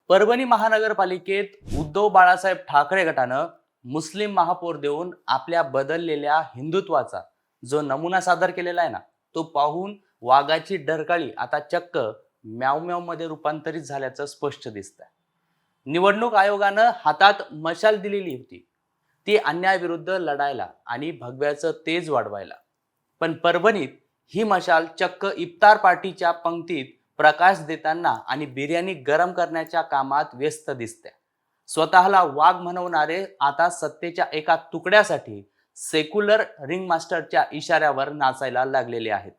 परभणी महानगरपालिकेत उद्धव बाळासाहेब ठाकरे गटानं मुस्लिम महापौर देऊन आपल्या बदललेल्या हिंदुत्वाचा जो नमुना सादर केलेला आहे ना, तो पाहून वाघाची डरकाळी आता चक्क म्याव म्याव मध्ये रूपांतरित झाल्याचं स्पष्ट दिसतंय. निवडणूक आयोगानं हातात मशाल दिलेली होती, ती अन्यायाविरुद्ध लढायला आणि भगव्याचं तेज वाढवायला. पण परभणीत ही मशाल चक्क इफ्तार पार्टीच्या पंक्तीत प्रकाश देताना आणि बिर्याणी गरम करण्याच्या कामात व्यस्त दिसते. स्वतःला वाघ म्हणवणारे आता सत्तेच्या एका तुकड्यासाठी सेक्युलर रिंग मास्टरच्या इशाऱ्यावर नाचायला लागलेले आहेत.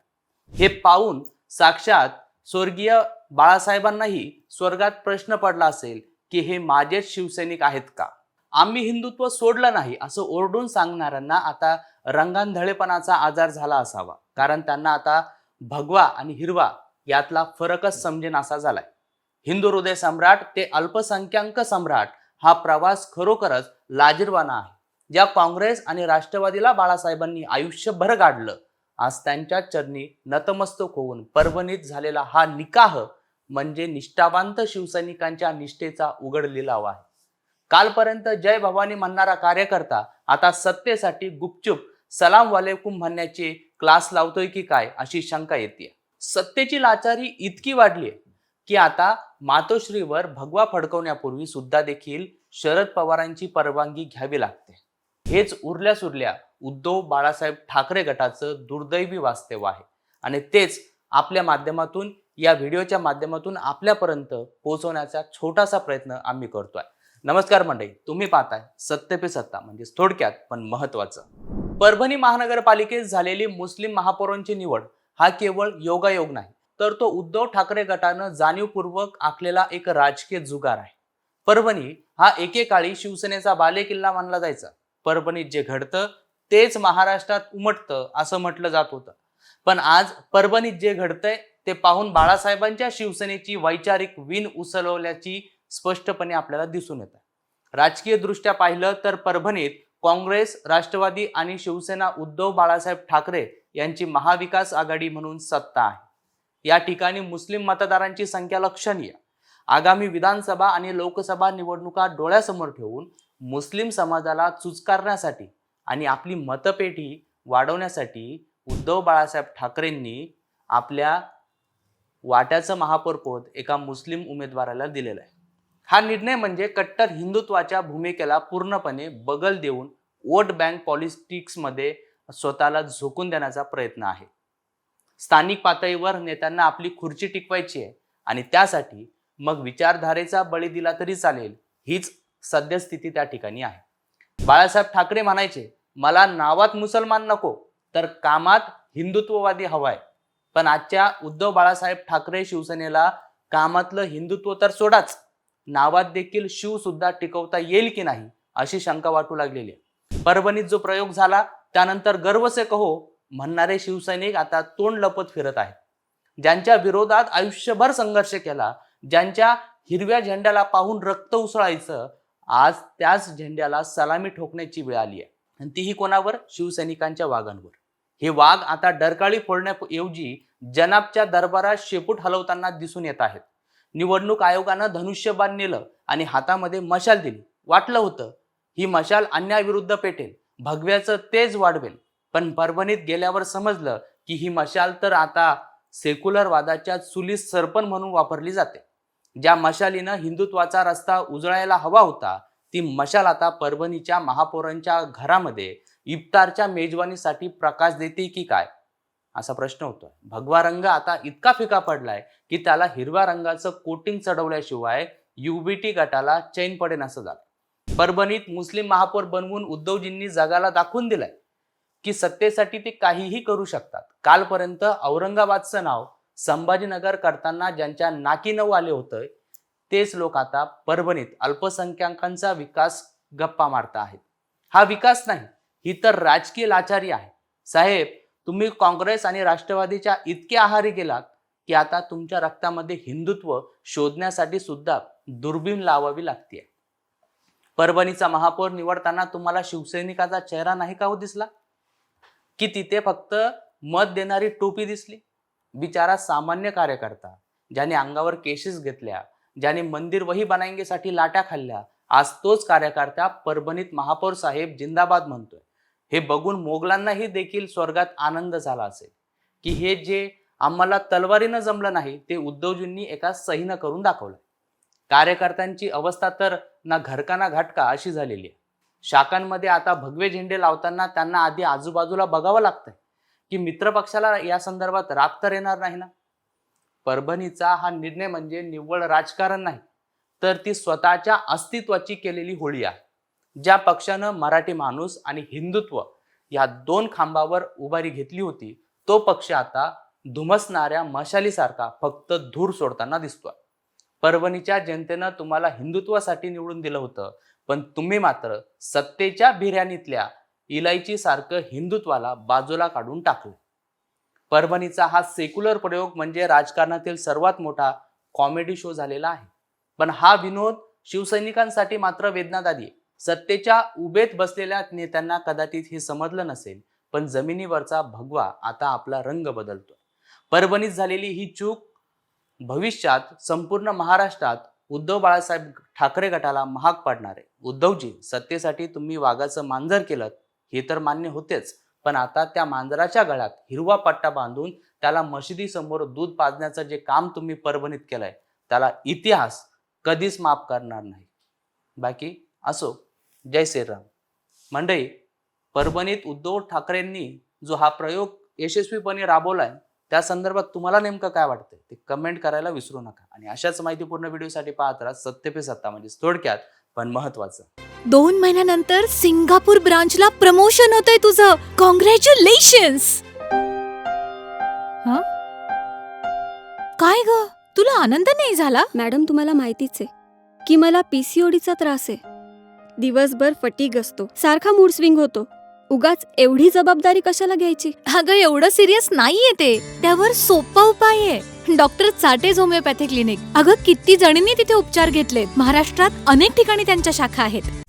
हे पाहून साक्षात स्वर्गीय बाळासाहेबांनाही स्वर्गात प्रश्न पडला असेल की हे माझेच शिवसैनिक आहेत का? आम्ही हिंदुत्व सोडलं नाही असं ओरडून सांगणाऱ्यांना आता रंगांधळेपणाचा आजार झाला असावा, कारण त्यांना आता भगवा आणि हिरवा यातला फरकच समजेनासा झालाय. हिंदू हृदय सम्राट ते अल्पसंख्याक सम्राट हा प्रवास खरोखरच लाजिरवाणा आहे. ज्या काँग्रेस आणि राष्ट्रवादीला बाळासाहेबांनी आयुष्यभर गाडलं, आज त्यांच्या चरणी नतमस्तक होऊन परभणीत झालेला हा निकाह म्हणजे निष्ठावंत शिवसैनिकांच्या निष्ठेचा उघड लिलाव आहे. कालपर्यंत जय भवानी म्हणणारा कार्यकर्ता आता सत्तेसाठी गुपचूप सलाम वालेकुम म्हणण्याचे क्लास लावतोय की काय अशी शंका येते. सत्तेची लाचारी इतकी वाढली की आता मातोश्रीवर भगवा फडकवण्यापूर्वी सुद्धा देखील शरद पवारांची परवानगी घ्यावी लागते. हेच उरल्या सुरल्या उद्धव बाळासाहेब ठाकरे गटाचं दुर्दैवी वास्तव आहे आणि तेच आपल्या माध्यमातून, या व्हिडिओच्या माध्यमातून आपल्यापर्यंत पोहोचवण्याचा छोटासा प्रयत्न आम्ही करतोय. नमस्कार मंडळी, तुम्ही पाहताय सत्य पे सत्ता, म्हणजे थोडक्यात पण महत्वाचं. परभणी महानगरपालिकेत झालेली मुस्लिम महापौरांची निवड हा केवळ योगायोग नाही, तर तो उद्धव ठाकरे गटानं जाणीवपूर्वक आखलेला एक राजकीय जुगार आहे. परभणी हा एकेकाळी शिवसेनेचा बालेकिल्ला मानला जायचा. परभणीत जे घडतं तेच महाराष्ट्रात उमटतं असं म्हटलं जात होतं. पण आज परभणीत जे घडतंय ते पाहून बाळासाहेबांच्या शिवसेनेची वैचारिक वीण उसळवल्याची स्पष्टपणे आपल्याला दिसून येतं. राजकीय दृष्ट्या पाहिलं तर परभणीत काँग्रेस, राष्ट्रवादी आणि शिवसेना उद्धव बाळासाहेब ठाकरे यांची महाविकास आघाडी म्हणून सत्ता आहे. या ठिकाणी मुस्लिम मतदारांची संख्या लक्षणीय. आगामी विधानसभा आणि लोकसभा निवडणुका डोळ्यासमोर ठेवून मुस्लिम समाजाला चुचकारण्यासाठी आणि आपली मतपेटी वाढवण्यासाठी उद्धव बाळासाहेब ठाकरेंनी आपल्या वाट्याचं महापौरपद एका मुस्लिम उमेदवाराला दिलेलं आहे. हा निर्णय म्हणजे कट्टर हिंदुत्वाच्या भूमिकेला पूर्णपणे बगल देऊन वोट बँक पॉलिटिक्समध्ये स्वतःला झोकून देण्याचा प्रयत्न आहे. स्थानिक पातळीवर नेत्यांना आपली खुर्ची टिकवायची आहे आणि त्यासाठी मग विचारधारेचा बळी दिला तरी चालेल, हीच सद्यस्थिती त्या ठिकाणी आहे. बाळासाहेब ठाकरे म्हणायचे, मला नावात मुसलमान नको तर कामात हिंदुत्ववादी हवाय. पण आजच्या उद्धव बाळासाहेब ठाकरे शिवसेनेला कामातलं हिंदुत्व तर सोडाच, नावात देखील शिव सुद्धा टिकवता येईल की नाही अशी शंका वाटू लागलेली आहे. परभणीत जो प्रयोग झाला त्यानंतर गर्व से कहो म्हणणारे शिवसैनिक आता तोंड लपत फिरत आहेत. ज्यांच्या विरोधात आयुष्यभर संघर्ष केला, ज्यांच्या हिरव्या झेंड्याला पाहून रक्त उसळायचं, आज त्याच झेंड्याला सलामी ठोकण्याची वेळ आली आहे, आणि तीही कोणावर? शिवसैनिकांच्या वाघांवर. हे वाघ आता डरकाळी फोडण्याऐवजी जनाबच्या दरबारात शेपूट हलवताना दिसून येत आहेत. निवडणूक आयोगानं धनुष्यबाण नेलं आणि हातामध्ये मशाल दिली. वाटलं होतं ही मशाल अन्यायाविरुद्ध पेटेल, भगव्याचं तेज वाढवेल. पण परभणीत गेल्यावर समजलं की ही मशाल तर आता सेक्युलर वादाच्या चुलीत सरपण म्हणून वापरली जाते. ज्या मशालीनं हिंदुत्वाचा रस्ता उजळायला हवा होता, ती मशाल आता परभणीच्या महापौरांच्या घरामध्ये इफ्तारच्या मेजवानीसाठी प्रकाश देते की काय असा प्रश्न होतोय. भगवा रंग आता इतका फिका पडलाय की त्याला हिरव्या रंगाचं कोटिंग चढवल्याशिवाय युबीटी गटाला चैन पडेन असं झालं. परभणीत मुस्लिम महापौर बनवून उद्धवजींनी जगाला दाखवून दिलंय की सत्तेसाठी ते काहीही करू शकतात. कालपर्यंत औरंगाबादचं नाव संभाजीनगर करताना ज्यांच्या नाकी नऊ आले होते, तेच लोक आता परभणीत अल्पसंख्याकांचा विकास गप्पा मारता आहेत. हा विकास नाही, ही तर राजकीय लाचारी आहे. साहेब, तुम्ही काँग्रेस आणि राष्ट्रवादीच्या इतके आहारी गेलात की आता तुमच्या रक्तामध्ये हिंदुत्व शोधण्यासाठी सुद्धा दुर्बीण लावावी लागते. परभणीचा महापौर निवडताना तुम्हाला शिवसैनिकाचा चेहरा नाही का हो दिसला, की तिथे फक्त मत देणारी टोपी दिसली? बिचारा सामान्य कार्यकर्ता ज्याने अंगावर केसेस घेतल्या, ज्याने मंदिर वही बनाएंगेसाठी लाट्या खाल्ल्या, आज तोच कार्यकर्ता परभणीत महापौर साहेब जिंदाबाद म्हणतोय. हे बघून मोगलांनाही देखील स्वर्गात आनंद झाला असेल की हे जे आम्हाला तलवारीनं जमलं नाही ते उद्धवजींनी एका सहीनं करून दाखवलं. कार्यकर्त्यांची अवस्था तर ना घरका ना घाटका अशी झालेली आहे. शाखांमध्ये आता भगवे झेंडे लावताना त्यांना आधी आजूबाजूला बघावं लागतंय की मित्रपक्षाला या संदर्भात राग तर येणार नाही ना. परभणीचा हा निर्णय म्हणजे निव्वळ राजकारण नाही, तर ती स्वतःच्या अस्तित्वाची केलेली होळी आहे. ज्या पक्षानं मराठी माणूस आणि हिंदुत्व या दोन खांबावर उभारी घेतली होती, तो पक्ष आता धुमसणाऱ्या मशालीसारखा फक्त धूर सोडताना दिसतोय. परभणीच्या जनतेनं तुम्हाला हिंदुत्वासाठी निवडून दिलं होतं, पण तुम्ही मात्र सत्तेच्या बिर्याणीतल्या इलायची सारखं हिंदुत्वाला बाजूला काढून टाकलं. परभणीचा हा सेक्युलर प्रयोग म्हणजे राजकारणातील सर्वात मोठा कॉमेडी शो झालेला आहे. पण हा विनोद शिवसैनिकांसाठी मात्र वेदनादायी आहे. सत्तेच्या उभेत बसलेल्या नेत्यांना कदाचित हे समजलं नसेल, पण जमिनीवरचा भगवा आता आपला रंग बदलतोय. परभणीत झालेली ही चूक भविष्यात संपूर्ण महाराष्ट्रात उद्धव बाळासाहेब ठाकरे गटाला महाग पडणार आहे. उद्धवजी, सत्तेसाठी तुम्ही वाघाचं मांजर केलं हे तर मान्य होतेच, पण आता त्या मांजराच्या गळ्यात हिरवा पट्टा बांधून त्याला मशिदीसमोर दूध पाजण्याचं जे काम तुम्ही परभणीत केलंय त्याला इतिहास कधीच माफ करणार नाही. बाकी असो, जय श्रीराम. मंडळी, परभणीत उद्धव ठाकरेंनी जो हा प्रयोग यशस्वीपणे राबवलाय त्या संदर्भात तुम्हाला नेमकं काय वाटतंय ते कमेंट करायला विसरू नका. आणि अशाच माहितीपूर्ण व्हिडिओसाठी पाहत राहा सत्य पे सत्ता, म्हणजे थोडक्यात पण महत्वाचं. 2 महिन्यानंतर सिंगापूर ब्रांचला प्रमोशन होतंय तुझं. कॉंग्रॅच्युलेशन्स. काय ग, तुला आनंद नाही झाला? मॅडम, तुम्हाला माहितीच आहे की मला पीसीओडीचा त्रास आहे. दिवसभर फटीग असतो, सारखा मूड स्विंग होतो. उगाच एवढी जबाबदारी कशाला घ्यायची? अगं, एवढं सिरियस नाहीये ते. त्यावर सोपा उपाय आहे, डॉक्टर चाटेज होमिओपॅथी क्लिनिक. अगं, किती जणींनी तिथे उपचार घेतलेत. महाराष्ट्रात अनेक ठिकाणी त्यांच्या शाखा आहेत.